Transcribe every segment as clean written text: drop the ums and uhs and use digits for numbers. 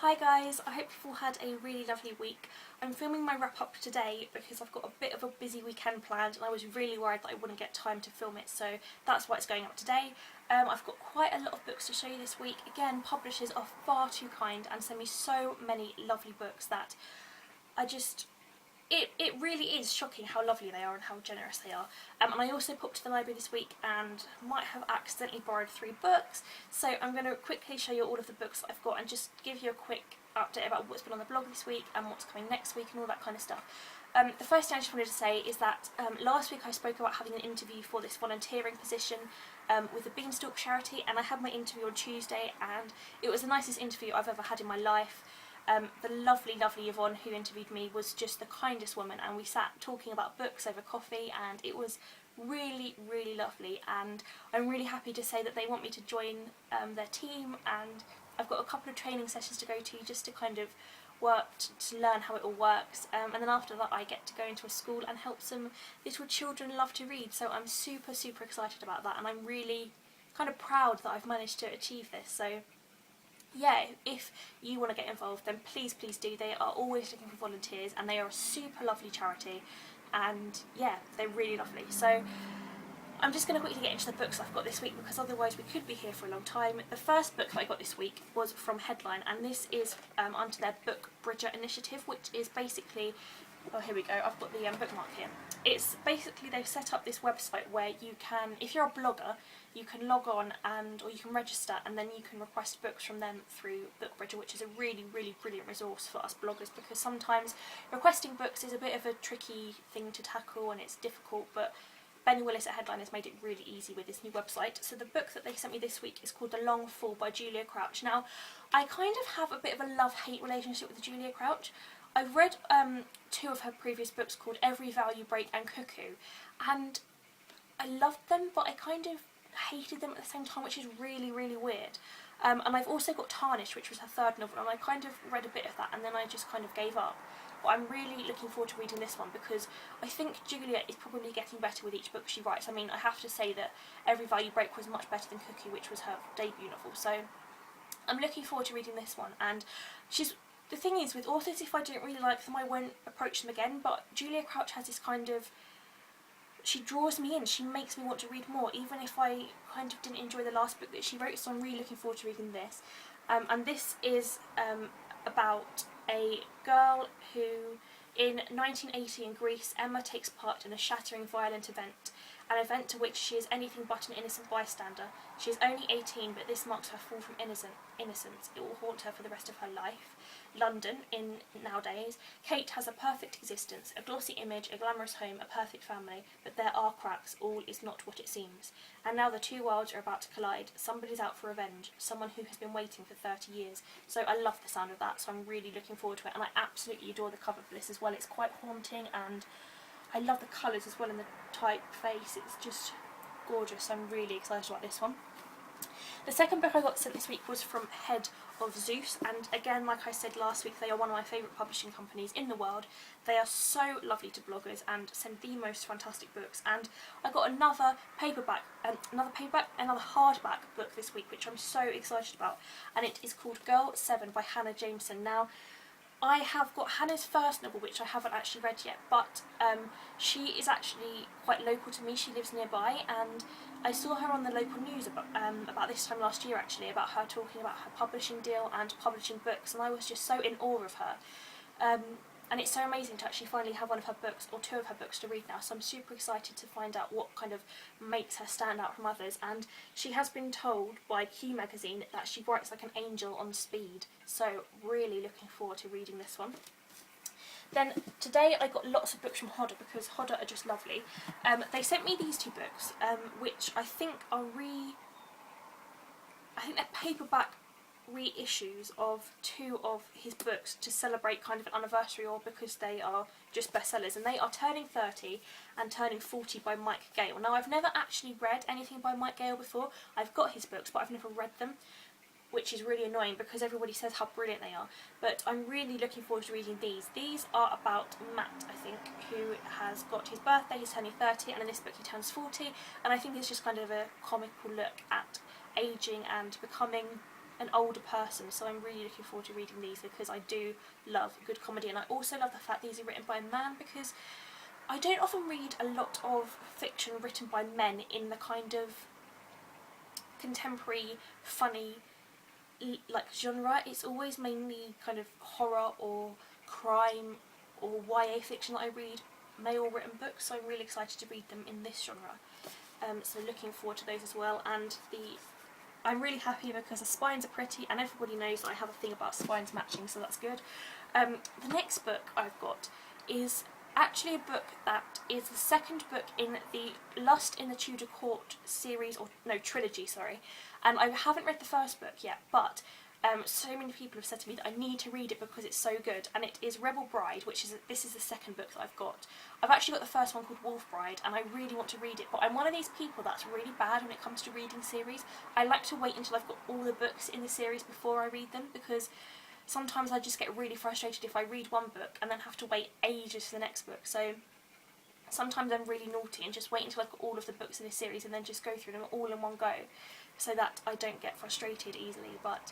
Hi guys, I hope you've all had a really lovely week. I'm filming my wrap up today because I've got a bit of a busy weekend planned and I was really worried that I wouldn't get time to film it, so that's why it's going up today. I've got quite a lot of books to show you this week. Again, publishers are far too kind and send me so many lovely books that it really is shocking how lovely they are and how generous they are. And I also popped to the library this week and might have accidentally borrowed 3 books, so I'm going to quickly show you all of the books that I've got and just give you a quick update about what's been on the blog this week and what's coming next week and all that kind of stuff. The first thing I just wanted to say is that last week I spoke about having an interview for this volunteering position with the Beanstalk charity, and I had my interview on Tuesday and it was the nicest interview I've ever had in my life. The lovely Yvonne who interviewed me was just the kindest woman, and we sat talking about books over coffee and it was really lovely, and I'm really happy to say that they want me to join their team, and I've got a couple of training sessions to go to just to kind of work to learn how it all works, and then after that I get to go into a school and help some little children love to read, so I'm super excited about that, and I'm really kind of proud that I've managed to achieve this. So yeah, if you want to get involved then please do. They are always looking for volunteers and they are a super lovely charity, and yeah, they're really lovely. So I'm just going to quickly get into the books I've got this week because otherwise we could be here for a long time. The first book that I got this week was from Headline, and this is under their Book Bridger initiative, which is basically, oh here we go, I've got the bookmark here. It's basically, they've set up this website where you can, if you're a blogger, you can log on or you can register and then you can request books from them through Book Bridger, which is a really brilliant resource for us bloggers, because sometimes requesting books is a bit of a tricky thing to tackle and it's difficult, but Benny Willis at Headline has made it really easy with this new website. So the book that they sent me this week is called The Long Fall by Julia Crouch. Now, I kind of have a bit of a love-hate relationship with Julia Crouch. I've read 2 of her previous books called Every Vow You Break and Cuckoo, and I loved them, but I kind of hated them at the same time, which is really weird. And I've also got Tarnished, which was her 3rd novel, and I kind of read a bit of that and then I just kind of gave up. But I'm really looking forward to reading this one because I think Julia is probably getting better with each book she writes. I mean, I have to say that Every Vow You Break was much better than Cuckoo, which was her debut novel. So I'm looking forward to reading this one, and the thing is, with authors, if I don't really like them I won't approach them again, but Julia Crouch has this kind of, she draws me in, she makes me want to read more, even if I kind of didn't enjoy the last book that she wrote, so I'm really looking forward to reading this. And this is about a girl who, in 1980 in Greece, Emma takes part in a shattering violent event, an event to which she is anything but an innocent bystander. She is only 18, but this marks her fall from innocence. It will haunt her for the rest of her life. London, in nowadays, Kate has a perfect existence, a glossy image, a glamorous home, a perfect family, but there are cracks, all is not what it seems. And now the 2 worlds are about to collide. Somebody's out for revenge, someone who has been waiting for 30 years. So I love the sound of that, so I'm really looking forward to it, and I absolutely adore the cover for this as well. It's quite haunting, and I love the colours as well in the typeface, it's just gorgeous. I'm really excited about this one. The second book I got sent this week was from Head of Zeus, and again, like I said last week, they are one of my favourite publishing companies in the world. They are so lovely to bloggers and send the most fantastic books, and I got another hardback book this week, which I'm so excited about, and it is called Girl 7 by Hannah Jameson. Now, I have got Hannah's first novel, which I haven't actually read yet, but she is actually quite local to me. She lives nearby, and I saw her on the local news about this time last year, actually, about her talking about her publishing deal and publishing books, and I was just so in awe of her. And it's so amazing to actually finally have one of her books, or 2 of her books, to read now, so I'm super excited to find out what kind of makes her stand out from others. And she has been told by Q magazine that she writes like an angel on speed, so really looking forward to reading this one. Then today I got lots of books from Hodder because Hodder are just lovely. They sent me these 2 books, which I think are they're paperback reissues of 2 of his books to celebrate kind of an anniversary, or because they are just bestsellers, and they are Turning 30 and Turning 40 by Mike Gale. Now, I've never actually read anything by Mike Gale before. I've got his books, but I've never read them, which is really annoying because everybody says how brilliant they are, but I'm really looking forward to reading these. These are about Matt, I think, who has got his birthday, he's turning 30, and in this book he turns 40, and I think it's just kind of a comical look at ageing and becoming an older person, so I'm really looking forward to reading these because I do love good comedy, and I also love the fact these are written by a man, because I don't often read a lot of fiction written by men in the kind of contemporary, funny, like genre. It's always mainly kind of horror or crime or YA fiction that I read, male written books, so I'm really excited to read them in this genre. So looking forward to those as well, and I'm really happy because the spines are pretty, and everybody knows that I have a thing about spines matching, so that's good. The next book I've got is actually a book that is the second book in the Lust in the Tudor Court series, or no, trilogy, sorry. And I haven't read the first book yet, but so many people have said to me that I need to read it because it's so good, and it is Rebel Bride, this is the second book that I've got. I've actually got the first one called Wolf Bride, and I really want to read it, but I'm one of these people that's really bad when it comes to reading series. I like to wait until I've got all the books in the series before I read them, because sometimes I just get really frustrated if I read one book and then have to wait ages for the next book. So sometimes I'm really naughty and just wait until I've got all of the books in this series and then just go through them all in one go, so that I don't get frustrated easily. But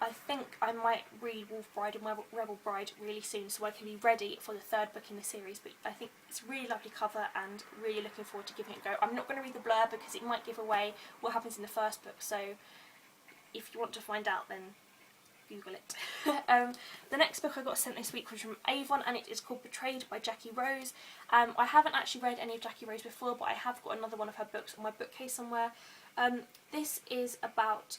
I think I might read Wolf Bride and Rebel Bride really soon, so I can be ready for the third book in the series. But I think it's a really lovely cover and really looking forward to giving it a go. I'm not going to read the blurb because it might give away what happens in the first book, so if you want to find out, then Google it. The next book I got sent this week was from Avon, and it is called Betrayed by Jackie Rose. I haven't actually read any of Jackie Rose before, but I have got another one of her books on my bookcase somewhere. This is about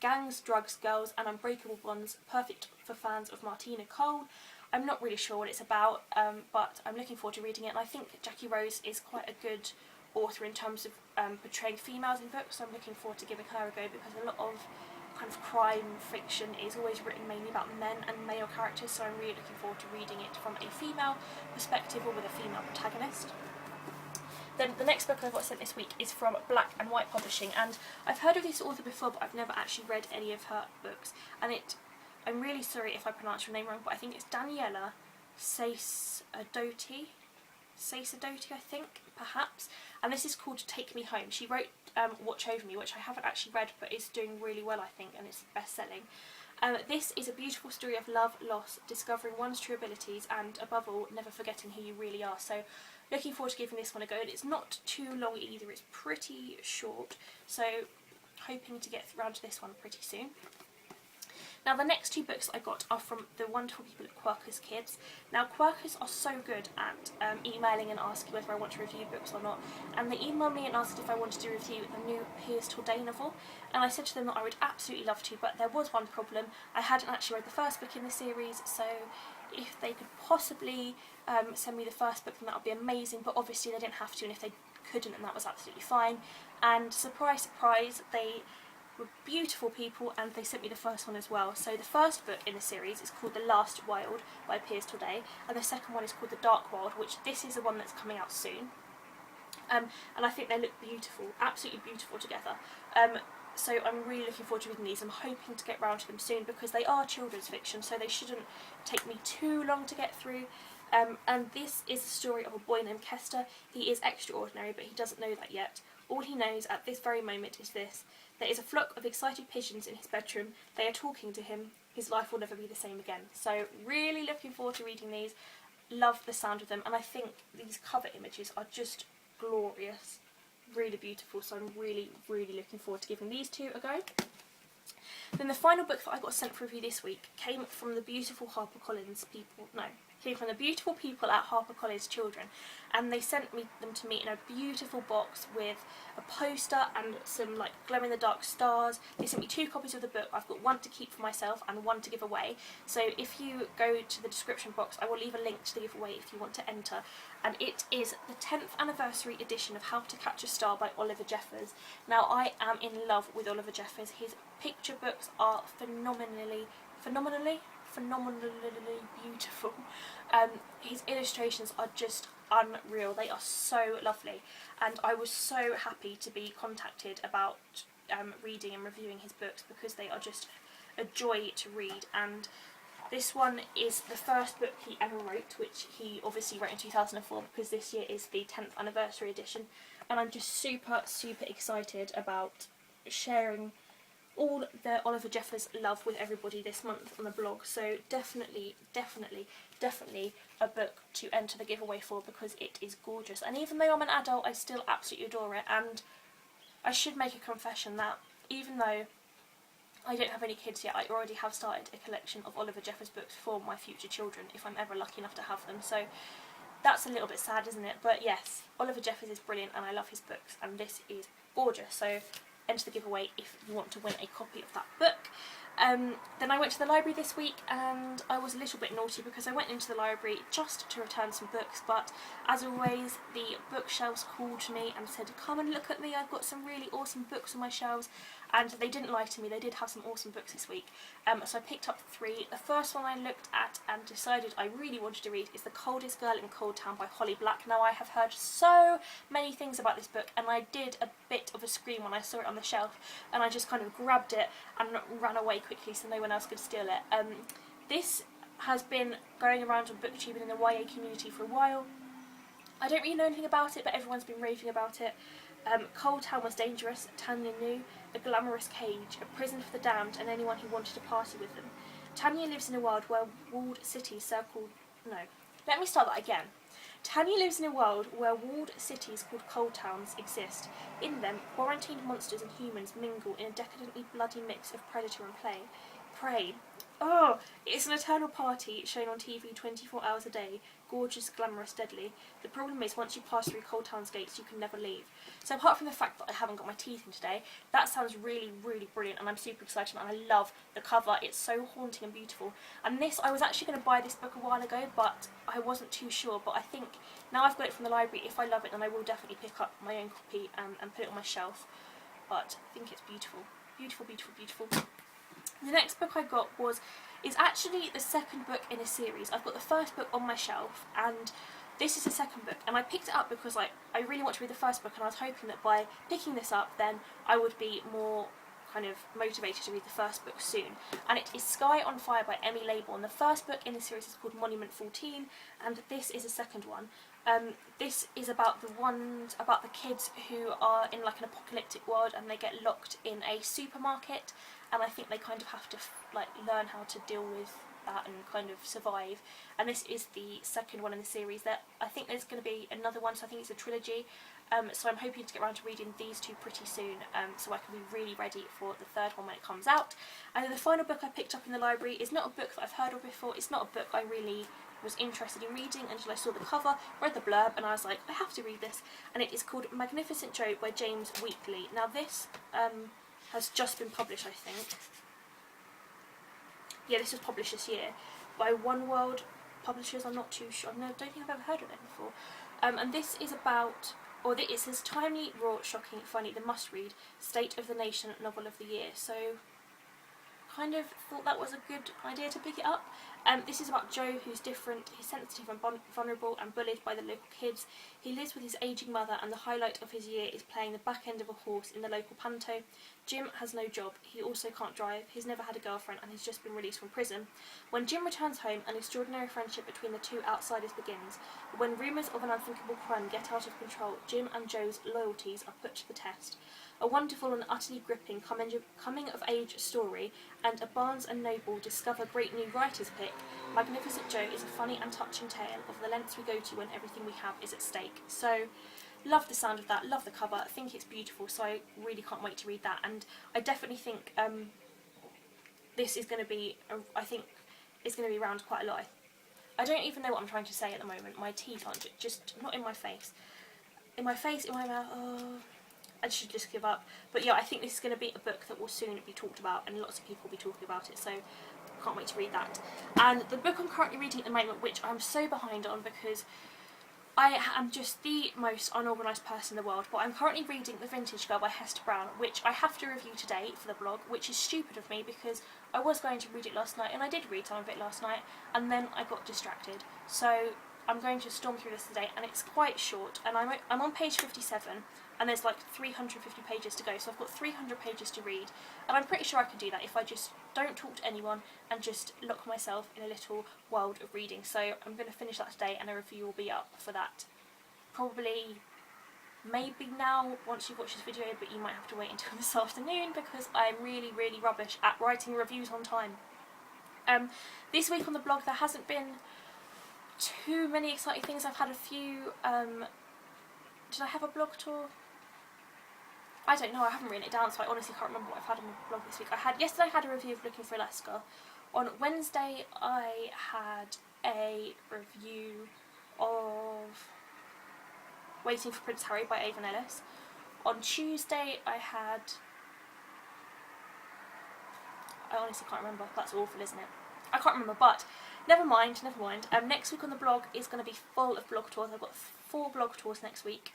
gangs, drugs, girls and unbreakable bonds, perfect for fans of Martina Cole. I'm not really sure what it's about, but I'm looking forward to reading it, and I think Jackie Rose is quite a good author in terms of portraying females in books, so I'm looking forward to giving her a go, because a lot of kind of crime fiction is always written mainly about men and male characters, so I'm really looking forward to reading it from a female perspective or with a female protagonist. Then the next book I got sent this week is from Black and White Publishing, and I've heard of this author before, but I've never actually read any of her books, and I'm really sorry if I pronounce your name wrong, but I think it's Daniela Saisadotti, I think, perhaps, and this is called Take Me Home. She wrote Watch Over Me, which I haven't actually read, but is doing really well, I think, and it's best-selling. This is a beautiful story of love, loss, discovering one's true abilities, and above all, never forgetting who you really are. So looking forward to giving this one a go, and it's not too long either, it's pretty short, so hoping to get around to this one pretty soon. Now the next two books I got are from the wonderful people at Quercus Kids. Now Quercus are so good at emailing and asking whether I want to review books or not, and they emailed me and asked if I wanted to review the new Piers Torday novel, and I said to them that I would absolutely love to, but there was one problem. I hadn't actually read the first book in the series, so if they could possibly send me the first book, then that would be amazing, but obviously they didn't have to, and if they couldn't, then that was absolutely fine. And surprise, surprise, they were beautiful people, and they sent me the first one as well. So the first book in the series is called The Last Wild by Piers Torday, and the second one is called The Dark Wild, which this is the one that's coming out soon. And I think they look beautiful, absolutely beautiful together. So I'm really looking forward to reading these. I'm hoping to get round to them soon, because they are children's fiction, so they shouldn't take me too long to get through. And this is the story of a boy named Kester. He is extraordinary, but he doesn't know that yet. All he knows at this very moment is this: there is a flock of excited pigeons in his bedroom. They are talking to him. His life will never be the same again. So really looking forward to reading these. Love the sound of them, and I think these cover images are just glorious. Really beautiful, so I'm really, really looking forward to giving these two a go. Then the final book that I got sent for review this week came from the beautiful HarperCollins people. No, came from the beautiful people at HarperCollins Children, and they sent them to me in a beautiful box with a poster and some like glow-in-the-dark stars. They sent me 2 copies of the book. I've got one to keep for myself and one to give away. So if you go to the description box, I will leave a link to the giveaway if you want to enter. And it is the 10th anniversary edition of How to Catch a Star by Oliver Jeffers. Now I am in love with Oliver Jeffers. His picture books are phenomenally beautiful. His illustrations are just unreal. They are so lovely, and I was so happy to be contacted about reading and reviewing his books, because they are just a joy to read. And this one is the first book he ever wrote, which he obviously wrote in 2004, because this year is the 10th anniversary edition, and I'm just super excited about sharing all the Oliver Jeffers love with everybody this month on the blog, so definitely a book to enter the giveaway for because it is gorgeous. And even though I'm an adult, I still absolutely adore it. And I should make a confession that even though I don't have any kids yet, I already have started a collection of Oliver Jeffers books for my future children, if I'm ever lucky enough to have them. So that's a little bit sad, isn't it? But yes, Oliver Jeffers is brilliant and I love his books, and this is gorgeous. So enter the giveaway if you want to win a copy of that book. Then I went to the library this week and I was a little bit naughty because I went into the library just to return some books, but as always the bookshelves called to me and said, come and look at me, I've got some really awesome books on my shelves. And they didn't lie to me, they did have some awesome books this week. So I picked up 3. The first one I looked at and decided I really wanted to read is The Coldest Girl in Cold Town by Holly Black. Now I have heard so many things about this book and I did a bit of a scream when I saw it on the shelf, and I just kind of grabbed it and ran away quickly so no one else could steal it. This has been going around on BookTube and in the YA community for a while. I don't really know anything about it, but everyone's been raving about it. Cold Town was dangerous, Tanya knew, a glamorous cage, a prison for the damned and anyone who wanted to party with them. Tanya lives in a world where walled cities Tanya lives in a world where walled cities called cold towns exist. In them, quarantined monsters and humans mingle in a decadently bloody mix of predator and prey. Oh, it's an eternal party shown on TV 24 hours a day. Gorgeous, glamorous, deadly. The problem is once you pass through Cold Town's gates, you can never leave. So apart from the fact that I haven't got my teeth in today, that sounds really brilliant and I'm super excited and I love the cover. It's so haunting and beautiful. And this, I was actually going to buy this book a while ago, but I wasn't too sure. But I think now I've got it from the library, if I love it, then I will definitely pick up my own copy and put it on my shelf. But I think it's beautiful. Beautiful. The next book I got is actually the second book in a series. I've got the first book on my shelf and this is the second book, and I picked it up because I really want to read the first book and I was hoping that by picking this up then I would be more kind of motivated to read the first book soon. And it is Sky on Fire by Emmy Laybourne. The first book in the series is called Monument 14 and this is the second one. This is about the kids who are in like an apocalyptic world and they get locked in a supermarket, and I think they kind of have to learn how to deal with that and kind of survive. And this is the second one in the series. I think there's going to be another one, so I think it's a trilogy. So I'm hoping to get around to reading these 2 pretty soon, so I can be really ready for the third one when it comes out. And then the final book I picked up in the library is not a book that I've heard of before. It's not a book I really was interested in reading until I saw the cover, read the blurb, and I was like, I have to read this. And it is called Magnificent Joe by James Wheatley. Now this has just been published, I think. Yeah, this was published this year by One World Publishers. I'm not too sure. I don't think I've ever heard of it before. And this is about, it says timely, raw, shocking, funny, the must-read, State of the Nation novel of the year. So kind of thought that was a good idea to pick it up. This is about Joe, who's different. He's sensitive and vulnerable and bullied by the local kids. He lives with his ageing mother and the highlight of his year is playing the back end of a horse in the local panto. Jim has no job. He also can't drive. He's never had a girlfriend and he's just been released from prison. When Jim returns home, an extraordinary friendship between the 2 outsiders begins. When rumours of an unthinkable crime get out of control, Jim and Joe's loyalties are put to the test. A wonderful and utterly gripping coming-of-age story and a Barnes & Noble Discover Great New Writers pick, Magnificent Joe is a funny and touching tale of the lengths we go to when everything we have is at stake. So, love the sound of that, love the cover, I think it's beautiful, so I really can't wait to read that. And I definitely think this is going to be, I think it's going to be around quite a lot. I don't even know what I'm trying to say at the moment. My teeth aren't just not in my face. In my face, in my mouth, I should just give up. But yeah, I think this is going to be a book that will soon be talked about and lots of people will be talking about it, so can't wait to read that. And the book I'm currently reading at the moment, which I'm so behind on because I am just the most unorganised person in the world, but I'm currently reading The Vintage Girl by Hester Brown, which I have to review today for the blog, which is stupid of me because I was going to read it last night, and I did read some of it last night, and then I got distracted. So I'm going to storm through this today, and it's quite short, and I'm on page 57, and there's like 350 pages to go, so I've got 300 pages to read, and I'm pretty sure I can do that if I just don't talk to anyone and just lock myself in a little world of reading. So I'm going to finish that today, and a review will be up for that probably maybe now once you've watched this video, but you might have to wait until this afternoon because I'm really rubbish at writing reviews on time. This week on the blog there hasn't been too many exciting things. I've had a few, did I have a blog tour? I don't know, I haven't written it down, so I honestly can't remember what I've had on the blog this week. Yesterday I had a review of Looking for Alaska. On Wednesday I had a review of Waiting for Prince Harry by Avon Ellis. On Tuesday I honestly can't remember, that's awful, isn't it? I can't remember, but never mind. Next week on the blog is going to be full of blog tours. I've got 4 blog tours next week.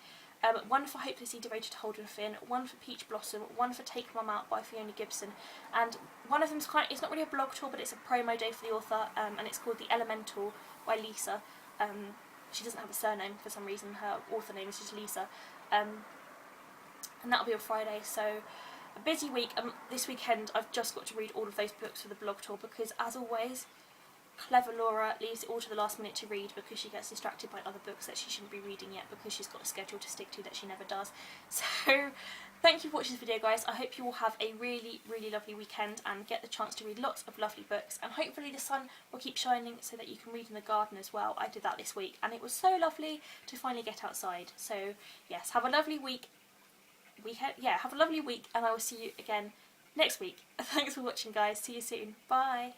One for Hopelessly Devoted to Holden Finn, one for Peach Blossom, one for Take Mum Out by Fiona Gibson, and one of them's it's not really a blog tour, but it's a promo day for the author, and it's called The Elemental by Lisa. She doesn't have a surname for some reason, her author name is just Lisa, and that'll be on Friday, so a busy week. This weekend I've just got to read all of those books for the blog tour because, as always, clever Laura leaves it all to the last minute to read because she gets distracted by other books that she shouldn't be reading yet because she's got a schedule to stick to that she never does. So thank you for watching this video, guys. I hope you all have a really lovely weekend and get the chance to read lots of lovely books, and hopefully the sun will keep shining so that you can read in the garden as well. I did that this week and it was so lovely to finally get outside. So yes, have a lovely have a lovely week, and I will see you again next week. Thanks for watching, guys. See you soon. Bye.